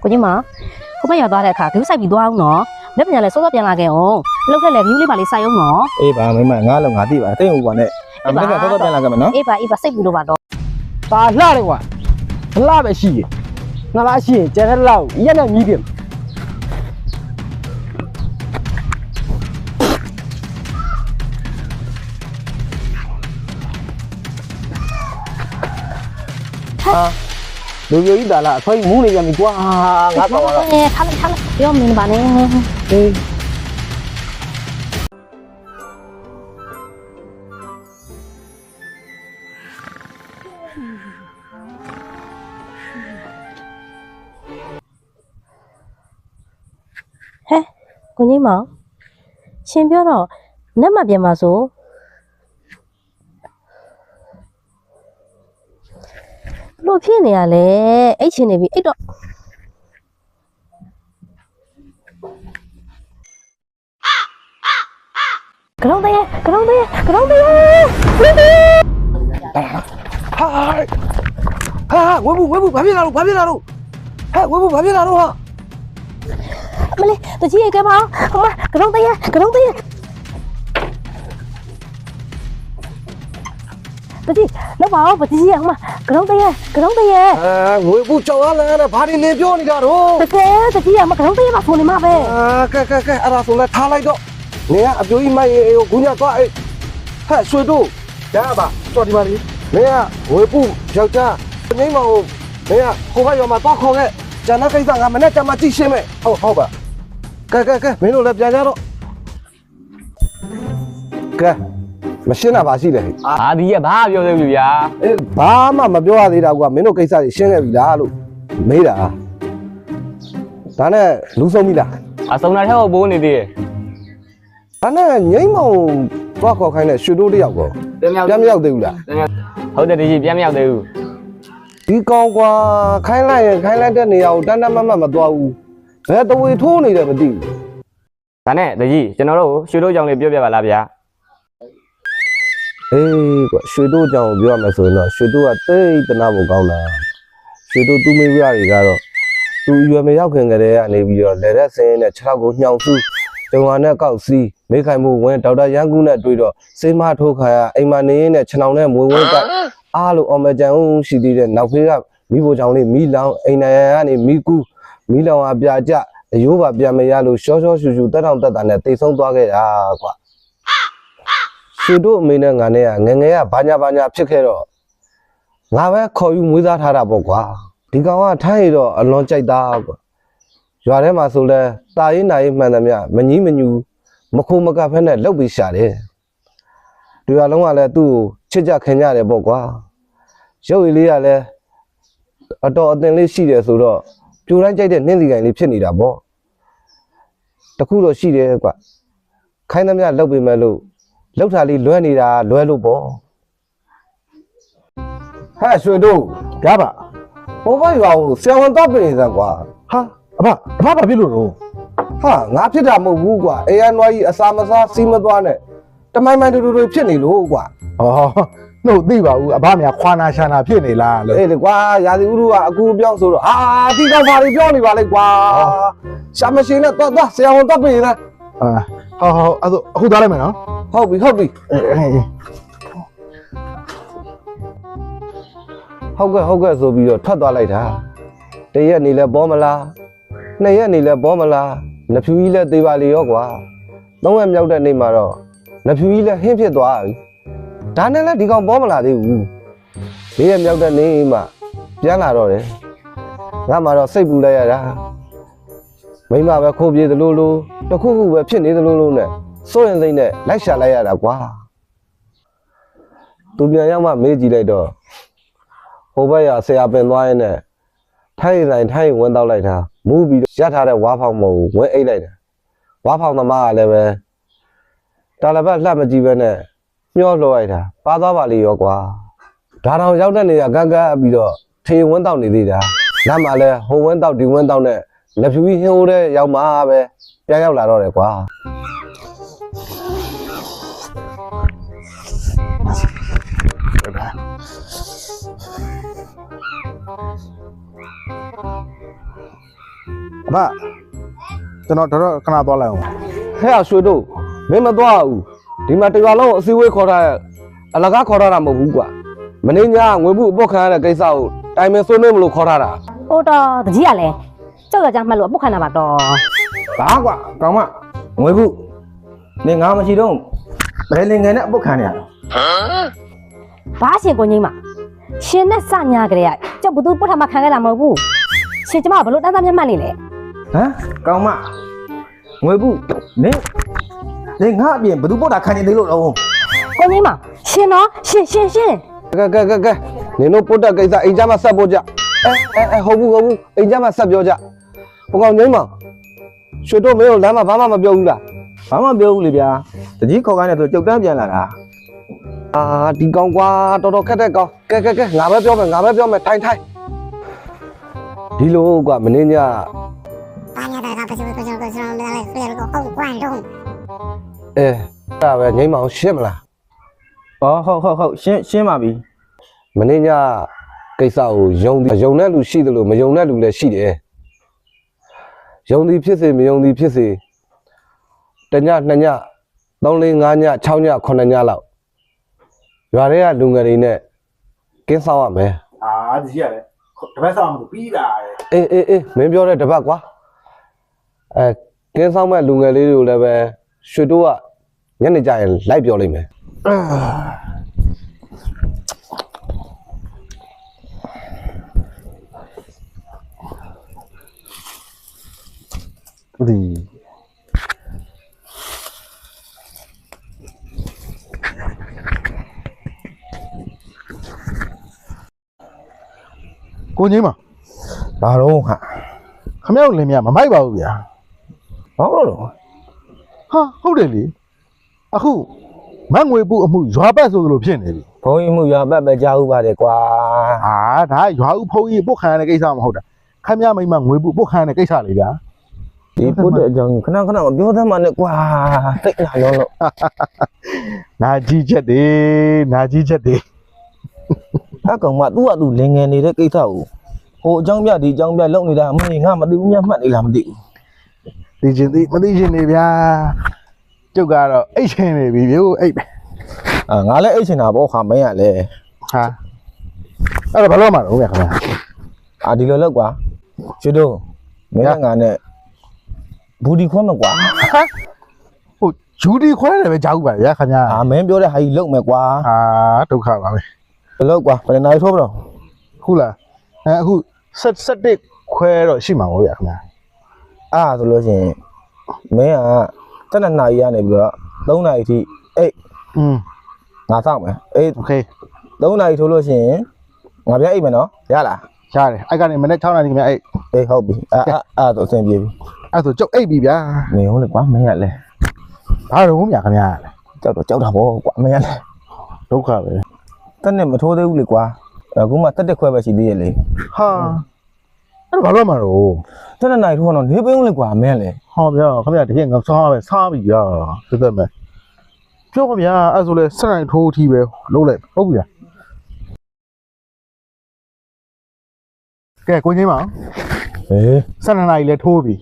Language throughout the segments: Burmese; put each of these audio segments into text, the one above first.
ကိုကြီးမကိုမရောက်သွားတဲ့အခါဂရုစိုက်ပြီးသွားအောင်နော်လက်ပြန်လည်းစောစောပြန်လာခဲ့အောင်လောက်ထက်လည်း view လေးပါလေးစိုက်အောင်နော် အေးပါမင်းမငါလုံးငါသိပါတိတ်ဟုတ်ပါနဲ့မင်းကတော့ပြန်လာကြမယ်နော် အေးပါစိတ်ပူလို့ပါတော့ ပါလှတယ်ကွာလှပဲရှိရငါလားရှိရင်ကျန်တဲ့လောက်ရက်နဲ့မြည်တယ်ဟာလူမျိုးကြီးတာလားအဆွဲမူးနေပြန်ပြီကွာငါတော့ ထားလိုက်ပြောမင်းပါနဲ့ အေး ဟဲ့ကိုကြီးမောင်ရှင်ပြောတော့နတ်မပြန်ပါဆိုလို့ဖြစ်နေရလဲအိတ်ချင်နေပြီအိတ်တော့ကလုံးသေးဟာဝဲဘူးဘာဖြစ်လာလို့ဟာမလေးတကြီးရဲ့ကဲပါဟိုမကလုံးသေးတကြီးလောက်ပါဦးတကြီးရဲ့ဟိုမကလုံးသေးငွေဘူးကြောက်ရလဲဘာတွေနေပြောနေတာတော့ တကယ်တကြီးရဲ့မကလုံးသေးမှာဖုန်းနေမှာပဲ ကဲအဲ့ဒါဆိုလဲထားလိုက်တော့နေကအပြိုးကြီးမိုက်ရေကိုညသွားအေးဟဲ့ဆွေတို့ရပါတော်ဒီပါလေနေကငွေဘူးယောက်ျားနေမဟုတ်နေကဟိုဘက်ရောမှာတော့ခေါ်ခဲ့ကျန်တဲ့ကိစ္စငါမနဲ့ကြမှာကြည့်ရှင်းမယ်ဟုတ်ပါကဲမင်းတို့လည်းပြန်ကြတော့ကဲမရှင်းတာပါရှိတယ် အာဒီကဘာပြောသေးဘူးဗျာ အေးဘာမှမပြောရသေးတာကွာမင်းတို့ကိစ္စတွေရှင်းခဲ့ပြီလားလို့မေးတာဒါနဲ့လူဆုံးပြီလား အစုံလာထဲကိုပိုးနေသေးတယ် ဒါနဲ့ငိမ့်မောင်သွားခေါ်ခိုင်းတဲ့ရွှေတိုးတယောက်ကောပြန်မရောက်သေးဘူးလား ဟုတ်တယ်ဒီကြီးပြန်မရောက်သေးဘူး ဒီကောင်ကွာခိုင်းလိုက်တဲ့နေရာကိုတန်းမမသွားဘူးဘယ်တဝေထိုးနေတယ်မသိဘူး ဒါနဲ့ဒီကြီးကျွန်တော်တို့ရွှေတို့ကြောင့်လေးပြောပြပါလားဗျာ အေးကွာရွှေတိုးကြောင်ပြောရမယ်ဆိုရင်တော့ရွှေတိုးကတိတ်တနာဖို့ကောင်းတာရွှေတိုးသူ့မိဖုရားတွေကတော့သူရွယ်မရောက်ခင်ကတည်းကနေပြီးတော့လက်ရက်စင်းနဲ့6ကိုညှောင်စုဂျုံဝါနဲ့ကောက်စီးမိခိုင်မှုဝင်ဒေါက်တာရန်ကူးနဲ့တွေ့တော့စိမထိုးခါရအိမ်မနေနဲ့ခြေထောင်နဲ့မွေဝဲကအားလို့အော်မကြံဦးရှိသေးတဲ့နောက်ဖေးကမိဖို့ချောင်းလေးမီးလောင်အိမ်နရံကနေမီးကူးမီးလောင်အပြာကျအယိုးပါပြန်မရလို့ရှောရှူတက်တောင်တက်တာနဲ့တိတ်ဆုံးသွားခဲ့တာကွာရွှေတို့အမေနဲ့ငါနဲ့ကငငယ်ကဘာညာဖြစ်ခဲ့တော့ငါပဲခေါ်ယူမွေးစားထားတာပေါ့ကွာဒီကောင်ကထိုင်းရတော့အလွန်ကြိုက်တာကွာရွာထဲမှာဆိုလဲတာရေးနာရေးမှန်သမျှမငီးမညူမခိုးမကဖက်နဲ့လှုပ်ပြီးရှာတယ်ဒီရွာလုံးကလည်းသူ့ကိုချစ်ကြခင်ကြတယ်ပေါ့ကွာရုပ်ရည်လေးကလည်းအတော်အသင်လေးရှိတယ်ဆိုတော့ပြိုတိုင်းကြိုက်တဲ့နှင်းစီကိုင်လေးဖြစ်နေတာပေါ့တခုတော့ရှိတယ်ကွာခိုင်းသမျှလှုပ်ပြီးမဲ့လို့လှုပ်တာလေးလွဲနေတာလွဲလို့ပေါ့ဟဲ့ရွှေတို့ရပါဟိုဘက်ရွာကိုဆရာဝန်တော့ပြင်စမ်းကွာဟာအဖဘာဖြစ်လို့တော့ဟာငါဖြစ်တာမဟုတ်ဘူးကွာအေးရနွားကြီးအစာမစားစီးမသွားနဲ့တမိုင်းတူဖြစ်နေလို့ကွာဟောနှုတ်သိပါဘူးအဖများခွာနာရှာနာဖြစ်နေလားလို့အေးလေကွာရာသီဥတုကအကူပြောင်းဆိုတော့ဒီကောင်ဘာတွေပြောနေပါလဲကွာရှာမရှိနဲ့တော့ဆရာဝန်တော့ပြင်စမ်းဟုတ်အဲ့ဒါအခုသွားလိုက်မယ်နော်ဟုတ်ပြီဟုတ်ကဲ့ဆိုပြီးတော့ထွက်သွားလိုက်တာတရက်နေလဲပေါ်မလားနှစ်ရက်နေလဲပေါ်မလားနှဖြူကြီးလဲသေးပါလေရောကွာသုံးရက်မြောက်တဲ့နေ့မှာတော့နှဖြူကြီးလဲဟင်းဖြစ်သွားပြီဒါနဲ့လဲဒီကောင်ပေါ်မလာသေးဘူးလေးရက်မြောက်တဲ့နေ့မှပြန်လာတော့တယ်ငါမှတော့စိတ်ပူလိုက်ရတာမိမပဲခိုးပြေးသလိုလိုတခုခုပဲဖြစ်နေသလိုလိုနဲ့စိုးရင်စိတ်နဲ့လိုက်ရှာလိုက်ရတာကွာသူပြန်ရောက်မှမေးကြည့်လိုက်တော့ဟိုဘက်ရဆရာပင်သွားရင်နဲ့ထိုင်းဝင်တော့လိုက်တာမူးပြီးရထားတဲ့ဝါဖောင်မဟုတ်ဝင်အိတ်လိုက်တာဝါဖောင်သမားကလည်းပဲတာလပတ်လှမကြည့်ပဲနဲ့မျောလှော်လိုက်တာပါသွားပါလေရောကွာဒါတောင်ရောက်တဲ့နေရာကန်းပြီးတော့ထေဝင်းတောက်နေသေးတာလမ်းမှာလဲဟိုဝင်းတောက်ဒီဝင်းတောက်နဲ့လက်ဖြူကြီးဟင်းဟိုးတဲ့ရောက်မှပဲပြန်ရောက်လာတော့တယ်ကွာ ဘာကျွန်တော်တော့ခဏသွားလိုက်အောင် ဟဲ့ရွှေတို့မင်းမသွားဘူးဒီမှာတရွာလုံးအစည်းအဝေးခေါ်ထားအလကားခေါ်ထားတာမဟုတ်ဘူးကွာမင်းညာငွေဘူးအပုတ်ခံရတဲ့ကိစ္စကိုတိုင်မင်ဆွေးနွေးမလို့ခေါ်ထားတာ ဟိုတော့တကြီးကလည်းကြောက်ရကြမှတ်လို့အပုတ်ခံတာပါတော့ ဘာကွာကောင်မငွေဘူးနေငါမရှိတော့ဘယ်လင်ငယ်နဲ့အပုတ်ခံနေရတော့ ဘာရှင်ကိုကြီးမရှင်နဲ့စညာကြတဲ့ကြောက်ဘသူပုတ်ထမခံခဲ့တာမဟုတ်ဘူးရှင်ကျမကဘလို့တန်းတန်းမျက်မှတ်နေလဲ ဟမ်ကောင်မငွေဘူးနေငါအပြင်ဘသူပုတ်တာခံနေသေးလို့တော့ ကိုကြီးမရှင်နော်ရှင် ကဲနင်တို့ပုတ်တက်ကိစ္စအိမ်ကြမှာဆက်ဖို့ကြဟုတ်ဘူးအိမ်ကြမှာဆက်ပြောကြဘုကောင်ငိမ့်မောင်ရွှေတို့မင်းတို့လမ်းမှာဘာမှမပြောဘူးလား ဘာမှပြောဘူးလေဗျာတကြီးခေါ်ခိုင်းတယ်ဆိုကြုတ်တန်းပြန်လာတာ အာဒီကောင်ကွာတော်တော်ခက်တဲ့ကောင်ကဲငါပဲပြောမယ်ထိုင်ဒီလိုကွာမင်းညာ Banyak dah apa sih kau melalik biar kau kuat dong. ဒါပဲငိမ့်မောင်ရှင်းမလား ဟောဟုတ်ရှင်းပါပြီ မင်းညာကိစ္စကိုယုံတဲ့လူရှိတယ်လို့မယုံတဲ့လူလည်းရှိတယ်ယုံသည်ဖြစ်စေမယုံသည်ဖြစ်စေတည2ည3 4 5ည6ည9ညလောက်ရွာတွေကလူငယ်တွေနဲ့ကင်းဆောင်ရမယ် အာတကြီးရတယ်တပတ်ဆောင်မပြီးတာလေ အေးမင်းပြောတဲ့တပတ်ကွာကင်းဆောင်မဲ့လူငယ်လေးတွေကိုလည်းပဲရွှေတို့ကညနေကျရင်လိုက်ပြောလိုက်မယ် ဒီ ကိုကြီးမ ဘာတော့ဟာ ခမရောက်လင်းမြမမိုက်ပါဘူးဗျာ ဘာလို့လဲ ဟာဟုတ်တယ်လေအခုမတ်ငွေပူအမှုရွာပတ်ဆိုလိုဖြစ်နေပြီ ဘုန်းကြီးမှုရပတ်ပဲကြားဥပါတယ်ကွာ ဟာဒါရွာဥဖုံးကြီးပုတ်ခံရတဲ့ကိစ္စမဟုတ်တာခမရမိမငွေပူပုတ်ခံရတဲ့ကိစ္စလေဗျာ ဒီပုတ်တဲ့အကြောင်းခဏမပြောသမှနဲ့ကွာတိတ်လာရောလို့ နာကြီးချက်တွေ အကောင်မသူ့ကသူလင်ငယ်နေတဲ့ကိစ္စကိုဟိုအကြောင်းပြဒီအကြောင်းပြလုံနေတာအမေငါမသိဘူးညမှတ်နေလားမသိဘူး သိချင်းသိမသိချင်းနေဗျာကျုပ်ကတော့အိတ်ချင်းနေပြီဗျို့အိတ်ပဲ အာငါလည်းအိတ်ချင်တာပေါ့ခါမင်းရလဲ ဟာအဲ့ဒါဘာလို့မှတော့ဗျာခမရ အာဒီလိုလောက်ကွာကျွတ်တော့မင်းကငါနဲ့ဘူဒီခွန်းမကွာ ဟိုဂျူဒီခွဲတယ်ပဲကြားဥပါဗျာခမရ အာမင်းပြောတဲ့ဟာကြီးလုံမယ်ကွာ ဟာဒုက္ခပါပဲ ဘယ်လောက်ကွာဘယ်နိုင်ထိုးမလို့ ဟုတ်လားအခု7ခွဲတော့ရှိမှာပေါ့ဗျာခမရ အားဆိုလို့ရှိရင်မင်းက7နာရီကနေပြီးတော့3နာရီထိအိတ် ငါစောင့်မယ်အေး โอเค 3နာရီထိုးလို့ရှိရင်ငါပြန်အိတ်မယ်နော်ရလား ရတယ်အဲ့ကနေမနေ့6နာရီခမရအိတ် အေးဟုတ်ပြီအဲ့တော့အဆင်ပြေပြီ အဲ့ဆိုကျုပ်အိတ်ပြီဗျာ နေဟုတ်လေကွာမင်းရလဲ ဘာတော့ဗျာခမရ ကြောက်တော့ကြောက်တာပေါ့ကွာမင်းရလဲ ဒုက္ခပဲ တက်နဲ့မထိုးသေးဘူးလေကွာအခုမှတက်ခွဲပဲရှိသေးရဲ့လေ ဟာအဲ့ဒါဘာလို့မှတော့ 7နာရီထိုးတော့နေပင်းလေကွာမင်းလဲ ဟောဗျာခမရတကယ်ငါစားပဲစားပြီဗျာသိတယ်မယ်ပြောပါဗျာအဲ့ဆိုလဲစနိုင်ထိုးထီးပဲလုံးလိုက်ဟုတ်ပြီလားကဲကိုကြီးမ ဟေး 12နာရီလဲထိုးပြီ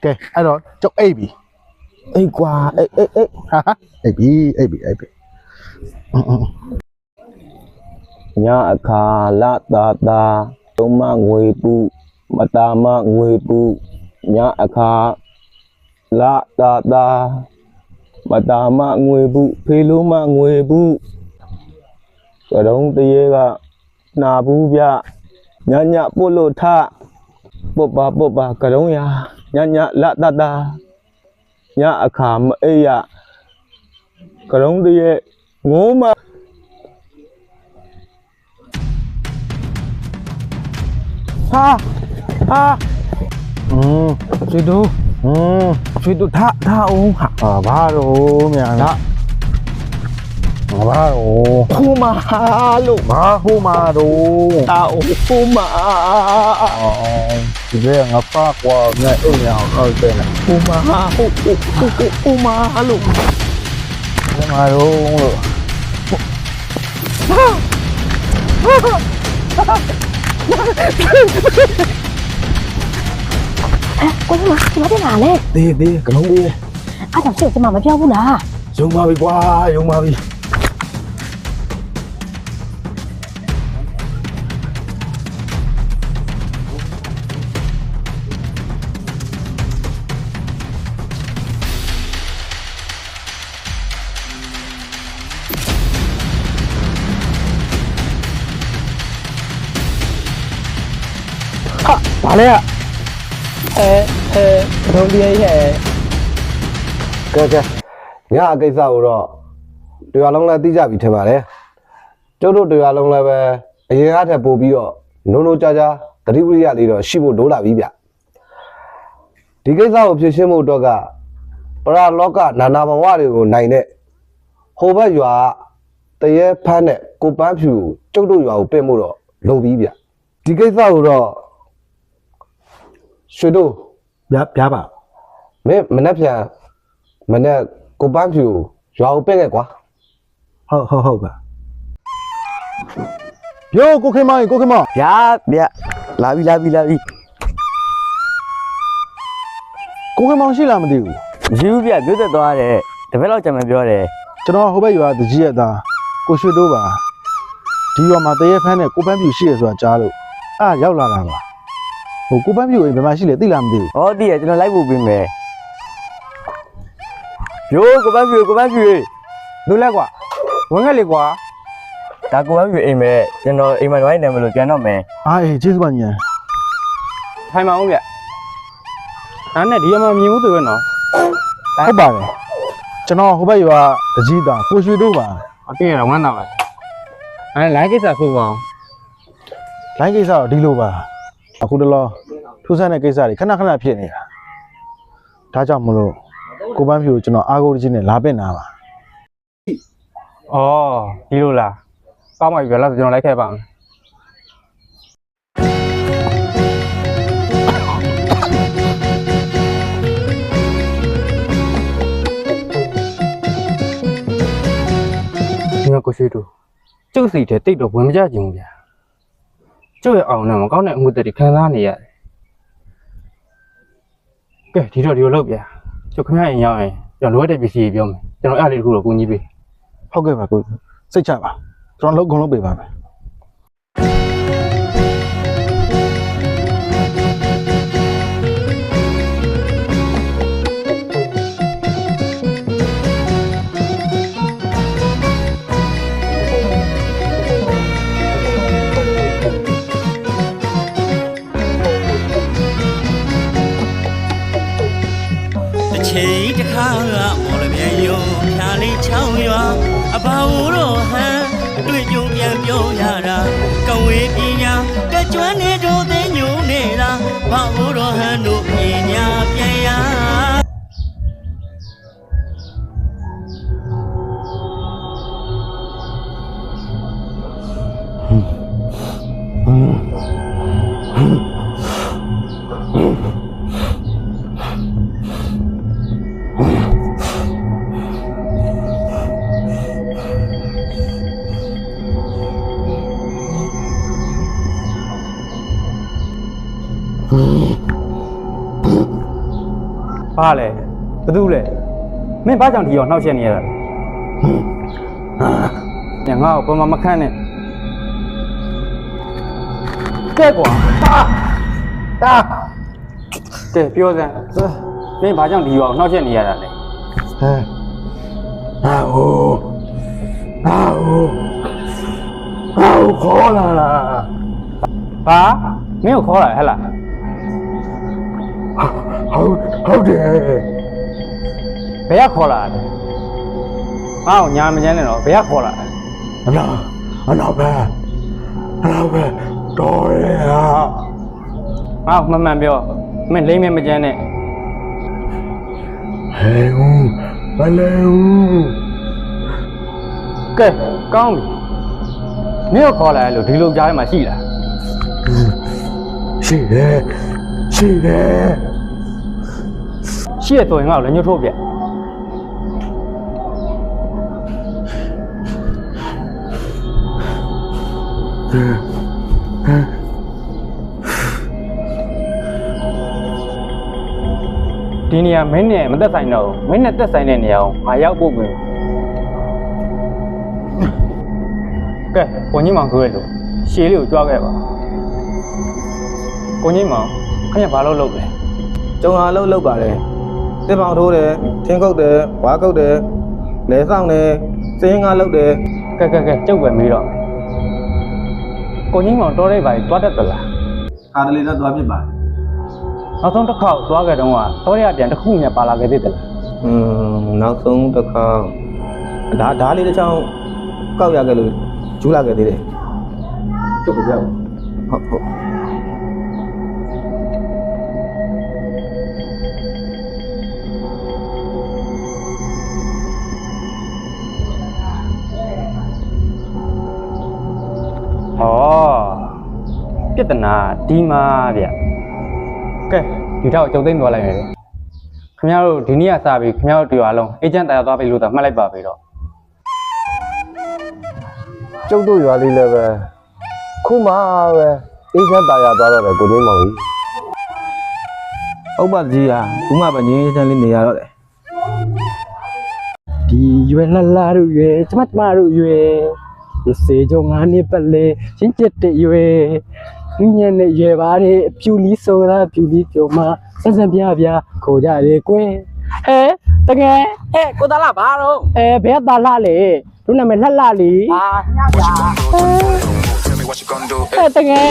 ကဲအဲ့တော့ကျုပ်အိတ်ပြီ အေးကွာအေး ဟာအိတ်ပြီညအခါလတာတာသုံးမငွေပူမတာမငွေပူညအခါလတာတာမတာမငွေပူဖေလိုမငွေပူကရုံးတရေကနာဘူးဗျညပုတ်လို့ထပုတ်ပါကရုံးရညလတာတာညအခါမအေးရကရုံးတရေငိုးမ ဟာဟာ ကျွေးတို့ ကျွေးတော့ထားအောင်ဟာ ဘာတော့မြန်လားဘာတော့ ခိုးမဟာလို့ ဘာဟိုမှာတော့ ထားအောင်ခိုးမ ဒီကငါဖားကွာငါအိမ်အောင်ဟုတ်တယ်လား ခိုးမဟာခိုးမလို့ ဘာမှာတော့လို့ ကိုကြီးမဒီမှာတင်လာလေ သေးကလုံးလေး အားကြောင့်ရှေ့ကျမမပြောဘူးလား ယုံပါပြီကွာယုံပါပြီဘာလဲကလုံးလေးရဲ့ ကဲညအကိစ္စကိုတော့တရားလုံးလည်းသိကြပြီထင်ပါတယ်ကျုပ်တို့တရားလုံးလည်းပဲအရင်ကတည်းကပို့ပြီးတော့နိုးနိုးကြားကြားတတိဝိရိယလေးတော့ရှိဖို့လိုလာပြီဗျဒီကိစ္စကိုဖြေရှင်းဖို့အတွက်ကပရလောကနာနာဘဝတွေကိုနိုင်တဲ့ဟိုဘက်ရွာတရေဖန်းနဲ့ကိုပန်းဖြူကျုပ်တို့ရွာကိုပြင်ဖို့တော့လိုပြီဗျဒီကိစ္စကိုတော့ရွှေတို့ ဗျာပါ မင်းမနေ့ပြန်မနေ့ကိုပန်းဖြူရွာကိုပြင်ခဲ့ကွာ ဟုတ်ပါယောကိုခင်မကိုခင်မ ဗျာလာပြီ ကိုခင်မရှိလားမသိဘူး ယူဗျပြောသက်သွားတယ်တပည့်လောက်ကြံမပြောတယ် ကျွန်တော်ဟိုဘက်ရွာတကြီးရဲ့သားကိုရွှေတိုးပါဒီရွာမှာတရေဖန်းနဲ့ကိုပန်းပြူရှိရဆိုတာကြားလို့ရောက်လာတာပါဟိုကိုပန်းပြူအိမ်ဘယ်မှာရှိလဲသိလားမသိဘူး ဟောတည်ရကျွန်တော်လိုက်ဖို့ပြင်မယ်ယိုကိုပန်းဖြူသူလက်ကွာဝင်ခဲ့လေကွာဒါကိုပန်းဖြူအိမ်မဲ့ကျွန်တော်အိမ်မှာတော့နေမလို့ပြန်တော့မယ် အေးကျေးဇူးပါညီ ထိုင်ပါဦးဗျအဲ့နဲ့ဒီအမှမြင်ဘူးသူပဲနော် ဟုတ်ပါတယ်ကျွန်တော်ဟိုဘက်ရွာတကြီးသားကိုရွှေတိုးပါ အပြည့်ရဝမ်းသာပါအဲ့လိုင်းကိစ္စဆိုပါအောင် လိုင်းကိစ္စတော့ဒီလိုပါအခုတလောထူးဆန်းတဲ့ကိစ္စတွေခဏဖြစ်နေတာဒါကြောင့်မလို့ကိုပန်းဖြူကျွန်တော်အားကိုးတကြီးနဲ့လာပင့်တာပါ အော်ဒီလိုလားကောင်းပါပြီဗျာလားကျွန်တော်လိုက်ခဲ့ပါမယ်ဒီမှာကိုရှိတူကျုပ်စီတဲ့တိတ်တော့ဝင်မကြကြဘူးဗျာကျုပ်ရဲ့အောင်နဲ့မကောင်းတဲ့အမှုတွေခံစားနေရတယ်ကဲဒီတော့ဒီလိုလုပ်ဗျာကျုပ်ခင်ဗျားရင်ရောက်ရင်ကျွန်တော်လိုအပ်တဲ့ပစ္စည်းပြောမယ်ကျွန်တော်အဲ့လေးတခုတော့ကူညီပေး ဟုတ်ကဲ့ပါကိုစိတ်ချပါကျွန်တော်လုံးပေးပါမယ်ချိန်တစ်ခါကမော်လမြိုင်ယုံဖြာလေးချောင်းရွာအဘာဝတော်ဟန်အတွေ့အကြုံပြန်ပြောရတာကဝေးပညာတကျွမ်းနေတို့သိညုံနေတာဘာဝတော်ဟန်တို့ပညာပြန်ရဘာလဲဘသူလဲမင်းဘာကြောင့်ဒီအောင်နှောက်ရက်နေရတာညငါ့ကိုပုံမခန့်နဲ့ကဲကွာကဲပြောစမ်းမင်းဘာကြောင့်ဒီအောင်နှောက်ရက်နေရတာလဲခေါ်လာလား ဘာမင်းကိုခေါ်လာဟဲ့လား ဟုတ်တယ် ဘယ်ကခေါ်လာလဲငါ့ကိုညာမကျန်းနဲ့တော့ဘယ်ကခေါ်လာလဲ အနောက်ပဲတော်ရဟာ ငါ့ကိုမှန်ပြောမင်းလိမ့်မဲမကျန်းနဲ့ ဟဲ့ဦးမလဲဦး ကဲကောင်းပြီမင်းကိုခေါ်လာလို့ဒီလိုကြားထဲမှာရှိလား ရှိတယ် ရှိရဆိုရင်ငါ့ကိုလည်းညှို့ထိုးပြ ဒီနေရာမင်းနဲ့မသက်ဆိုင်တော့ဘူးမင်းနဲ့သက်ဆိုင်တဲ့နေရာကိုငါရောက်ဖို့ပြင်ကဲကိုကြီးမောင်ဆိုရလို့ရှေးလေးကိုကြွားခဲ့ပါကိုကြီးမောင်ခင်ဗျဘာလို့လုပ်လဲ ကျုံအားလုံးလုပ်ပါတယ်တစ်ပေါင်ထိုးတယ်ထင်းခုတ်တယ်ဝါကုတ်တယ်လဲဆောင်တယ်စင်းငါလုပ်တယ် ကဲကျုပ်ပဲမေးတော့ကိုကြီးမောင်တော်တဲ့ဘာကြီးတွားတတ်သလား အားတလေးတော့သွားဖြစ်ပါတယ် နောက်ဆုံးတစ်ခေါက်သွားခဲ့တုန်းကတော်ရပြန်တစ်ခုနဲ့ပါလာခဲ့သေးတယ်လား နောက်ဆုံးတစ်ခါဓာလေးတစ်ချောင်းကောက်ရခဲ့လို့ကျူးလာခဲ့သေးတယ်ကျုပ်ကပြောဟုတ် ဟောပြဿနာဒီမှာဗျကဲဒီတော့ကျုပ်သိမ်းသွားလိုက်မယ်ခင်ဗျားတို့ဒီနေ့ကစပြီးခင်ဗျားတို့တွေ့ရအောင်အေဂျင့်တရားသွားပြီလို့သာမှတ်လိုက်ပါပြီတော့ ကျုပ်တို့ရွာလေးလည်းပဲခုမှပဲအေးချမ်းတာရသွားတော့တယ်ကိုကြီးမောင်ကြီး ဥပ္ပကြီးဟာဘူးမပဲငင်းချမ်းလေးနေရတော့တယ် ဒီရွယ်လှလှတို့ရွယ်ကျမတို့ရွယ်ဒီစေကြုံ9နှစ်ပတ်လေချင်းကျက်တဲ့ရွယ်ညဉ့်နဲ့ရွယ်ပါတဲ့အပြူလီဆိုတာပြူလီပြုံမဆက်ဆက်ပြခိုကြတယ်ကွယ်တကယ်ကိုသားလာဘာတော့ဘယ်သားလာလေတို့နာမည်လှလှလီဟာညပြတကယ်